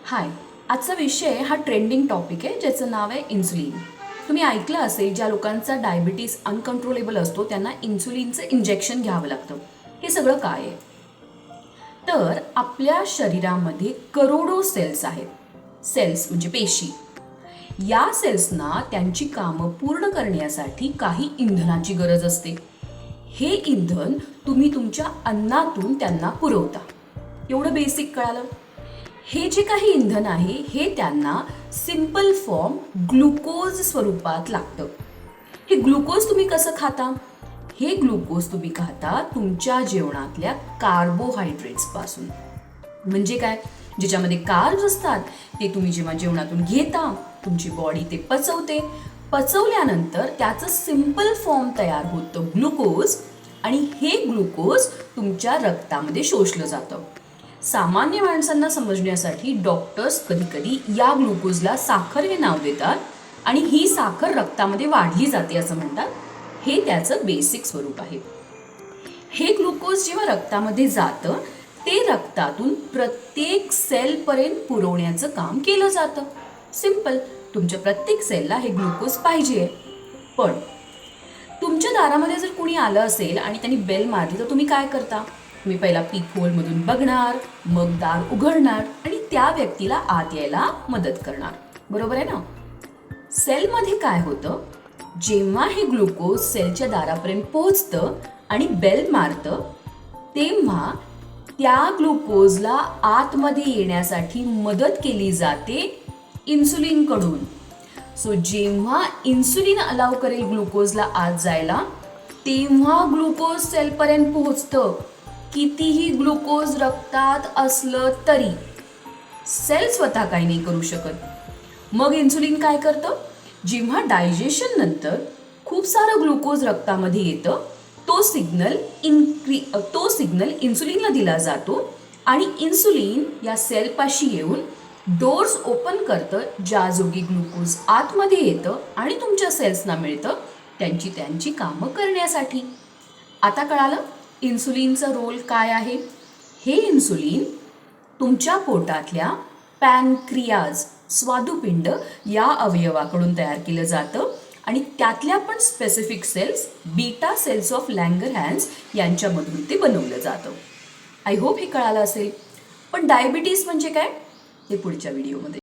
हाय, आजचा विषय हा ट्रेंडिंग टॉपिक आहे ज्याचं नाव आहे इन्सुलिन. तुम्ही ऐकलं असेल, ज्या लोकांचा डायबिटीस अनकंट्रोलेबल असतो त्यांना इन्सुलिनचं इंजेक्शन घ्यावं लागतं. हे सगळं काय आहे? तर आपल्या शरीरामध्ये करोडो सेल्स आहेत. सेल्स म्हणजे पेशी. या सेल्सना त्यांची कामं पूर्ण करण्यासाठी काही इंधनाची गरज असते. हे इंधन तुम्ही तुमच्या अन्नातून त्यांना पुरवता. एवढं बेसिक कळालं. हे जे काही इंधन आहे हे त्यांना सिंपल फॉर्म ग्लुकोज स्वरूपात लागतं. हे ग्लुकोज तुम्ही कसं खाता? हे ग्लुकोज तुम्ही खाता तुमच्या जेवणातल्या कार्बोहायड्रेट्स पासून. म्हणजे काय? ज्याच्यामध्ये कार्ब्स असतात ते तुम्ही जेव्हा जेवणातून घेता, तुमची बॉडी ते पचवते. पचवल्यानंतर त्याचं सिंपल फॉर्म तयार होतं ग्लुकोज, आणि हे ग्लुकोज तुमच्या रक्तामध्ये शोषलं जातं. सामान्य माणसांना समजण्यासाठी डॉक्टर्स कधी कधी या ग्लुकोजला साखर हे नाव देतात, आणि ही साखर रक्तामध्ये वाढली जाते असं म्हणतात. हे त्याचं बेसिक स्वरूप आहे. हे ग्लुकोज जेव्हा रक्तामध्ये जातं ते रक्तातून प्रत्येक सेलपर्यंत पुरवण्याचं काम केलं जातं. सिंपल. तुमच्या प्रत्येक सेलला हे ग्लुकोज पाहिजे. पण तुमच्या दारामध्ये जर कोणी आलं असेल आणि त्यांनी बेल मारली तर तुम्ही काय करता? तुम्ही पहिला पीक होलमधून बघणार, मग दार उघडणार आणि त्या व्यक्तीला आत यायला मदत करणार. बरोबर आहे ना? सेलमध्ये काय होतं? जेव्हा हे ग्लुकोज सेलच्या दारापर्यंत पोहोचतं आणि बेल मारतं, तेव्हा त्या ग्लुकोजला आतमध्ये येण्यासाठी मदत केली जाते इन्सुलिनकडून. सो जेव्हा इन्सुलिन अलाव करेल ग्लुकोजला आत जायला, तेव्हा ग्लुकोज सेलपर्यंत पोहोचतं. कितीही ग्लुकोज रक्तात असलं तरी सेल स्वतः काही नाही करू शकत. मग इन्सुलिन काय करतं? जेव्हा डायजेशन नंतर खूप सारं ग्लुकोज रक्तामध्ये येतं, तो सिग्नल इन्सुलिनला दिला जातो, आणि इन्सुलिन या सेलपाशी येऊन डोर्स ओपन करतं, ज्या जोगी ग्लुकोज आतमध्ये येतं आणि तुमच्या सेल्सना मिळतं त्यांची कामं करण्यासाठी. आता कळालं इन्सुलिनचा रोल काय आहे? हे इन्सुलिन तुमच्या पोटातल्या पॅनक्रियाज स्वादुपिंड या अवयवाकडून तयार केलं जातं, आणि त्यातल्या पण specific cells beta cells of Langerhans यांच्यामधून ते बनवलं जातं. आय होप हे कळालं असेल. पण डायबिटीस म्हणजे काय? हे पुढच्या व्हिडिओमध्ये